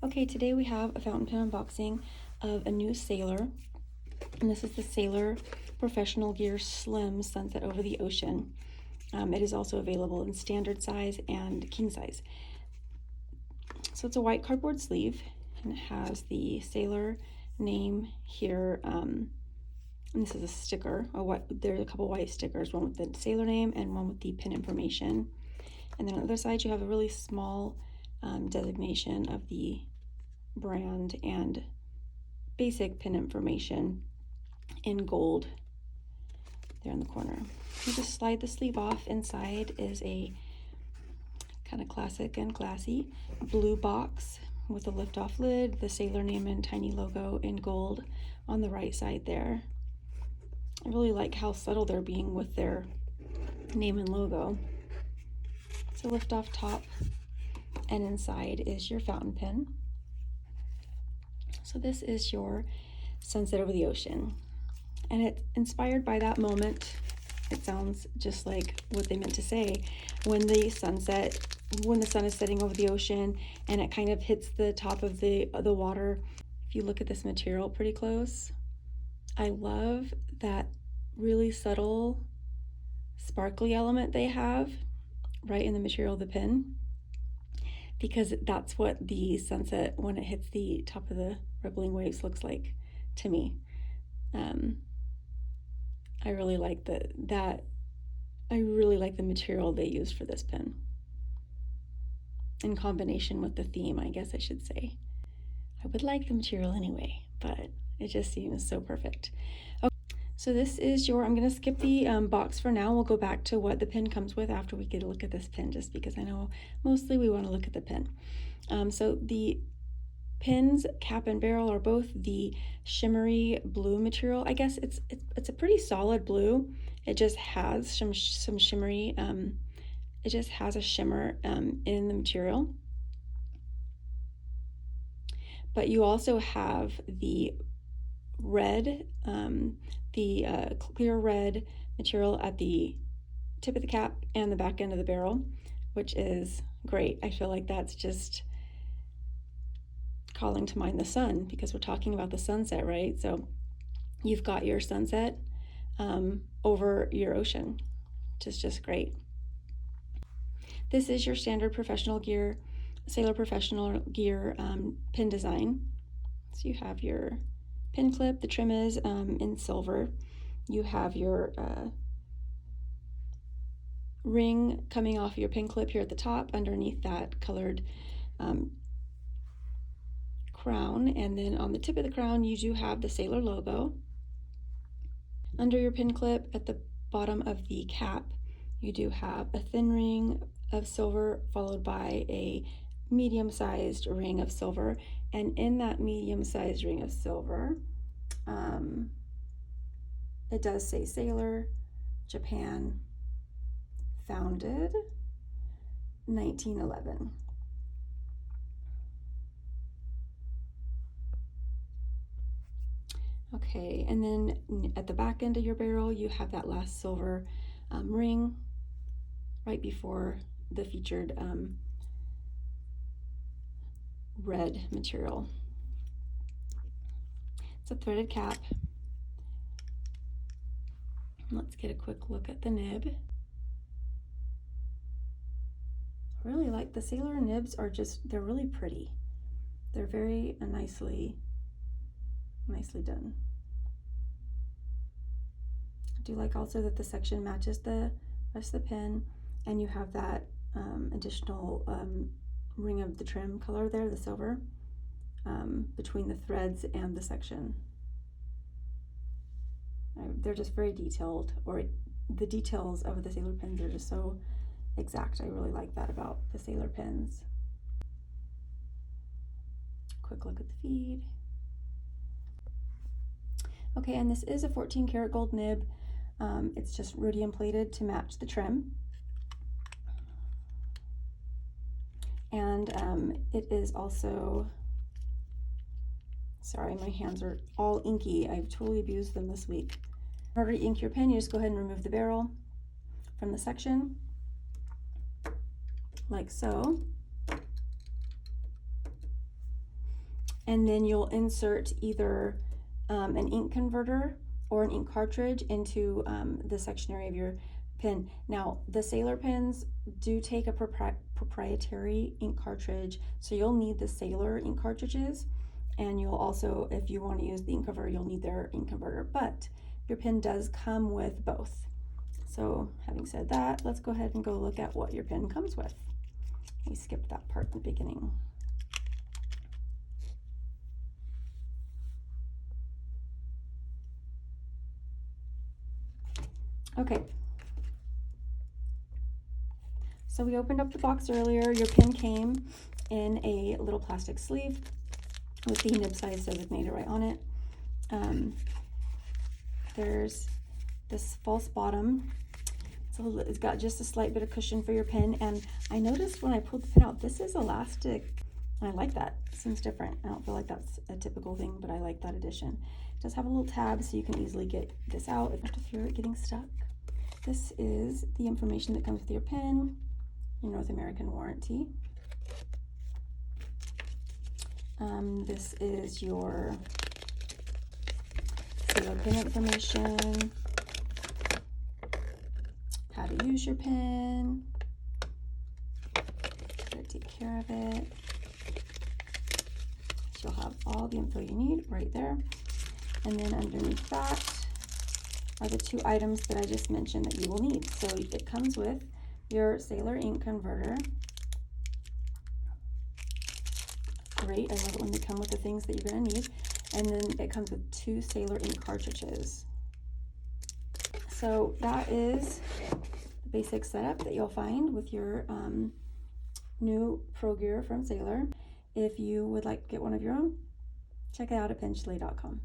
Okay, today we have a fountain pen unboxing of a new Sailor, and this is the Sailor Professional Gear Slim Sunset Over the Ocean. It is also available in standard size and king size. So it's a white cardboard sleeve, and it has the Sailor name here, and this is a sticker. There's a couple white stickers, one with the Sailor name and one with the pin information. And then on the other side, you have a really small designation of the brand and basic pin information in gold there in the corner. You just slide the sleeve off. Inside is a kind of classic and classy blue box with a lift-off lid, the Sailor name and tiny logo in gold on the right side there. I really like how subtle they're being with their name and logo. It's a lift-off top, and inside is your fountain pen. So this is your Sunset Over the Ocean, and it's inspired by that moment. It sounds just like what they meant to say when the sun is setting over the ocean and it kind of hits the top of the water. If you look at this material pretty close, I love that really subtle sparkly element they have right in the material of the pen, because that's what the sunset when it hits the top of the rippling waves looks like to me. I really like I really like the material they used for this pen, in combination with the theme, I guess I should say. I would like the material anyway, but it just seems so perfect. Okay, so this is I'm going to skip the box for now. We'll go back to what the pen comes with after we get a look at this pen, just because I know mostly we want to look at the pen. So the pen's cap and barrel are both the shimmery blue material. I guess it's a pretty solid blue. It just has some shimmery, it just has a shimmer in the material. But you also have the red, clear red material at the tip of the cap and the back end of the barrel, which is great. I feel like that's just calling to mind the sun, because we're talking about the sunset, right? So you've got your sunset over your ocean, which is just great. This is your standard Sailor Professional Gear pin design. So you have your pin clip, the trim is in silver. You have your ring coming off your pin clip here at the top, underneath that colored crown, and then on the tip of the crown you do have the Sailor logo. Under your pin clip at the bottom of the cap, you do have a thin ring of silver followed by a medium-sized ring of silver, and in that medium-sized ring of silver it does say Sailor, Japan, founded 1911. Okay, and then at the back end of your barrel you have that last silver ring right before the featured red material. It's a threaded cap. Let's get a quick look at the nib. I really like the Sailor nibs. They're really pretty. They're very nicely done. I do like also that the section matches the rest of the pen, and you have that additional ring of the trim color there, the silver, between the threads and the section. They're just very detailed, or the details of the Sailor pens are just so exact. I really like that about the Sailor pens. Quick look at the feed. Okay, and this is a 14 karat gold nib. It's just rhodium plated to match the trim. And it is also, sorry, my hands are all inky. I've totally abused them this week. In order to ink your pen, you just go ahead and remove the barrel from the section, like so. and then you'll insert either an ink converter or an ink cartridge into the sectionary of your pen. Now, the Sailor pens do take a proprietary ink cartridge, so you'll need the Sailor ink cartridges, and you'll also, if you want to use the ink converter, you'll need their ink converter, but your pen does come with both. So having said that, let's go ahead and go look at what your pen comes with. We skipped that part in the beginning. Okay, so we opened up the box earlier. Your pen came in a little plastic sleeve with the nib size designated right on it. There's this false bottom. It's got just a slight bit of cushion for your pen, and I noticed when I pulled the pen out, this is elastic, and I like that. It seems different. I don't feel like that's a typical thing, but I like that addition. It does have a little tab so you can easily get this out if you're getting stuck. This is the information that comes with your pen, your North American warranty. This is your Sailor pen information, how to use your pen, how to take care of it. So you'll have all the info you need right there. And then underneath that are the two items that I just mentioned that you will need. So it comes with your Sailor ink converter. Great, I love it when they come with the things that you're going to need. And then it comes with 2 Sailor ink cartridges. So that is the basic setup that you'll find with your new Pro Gear from Sailor. If you would like to get one of your own, check it out at penchalet.com.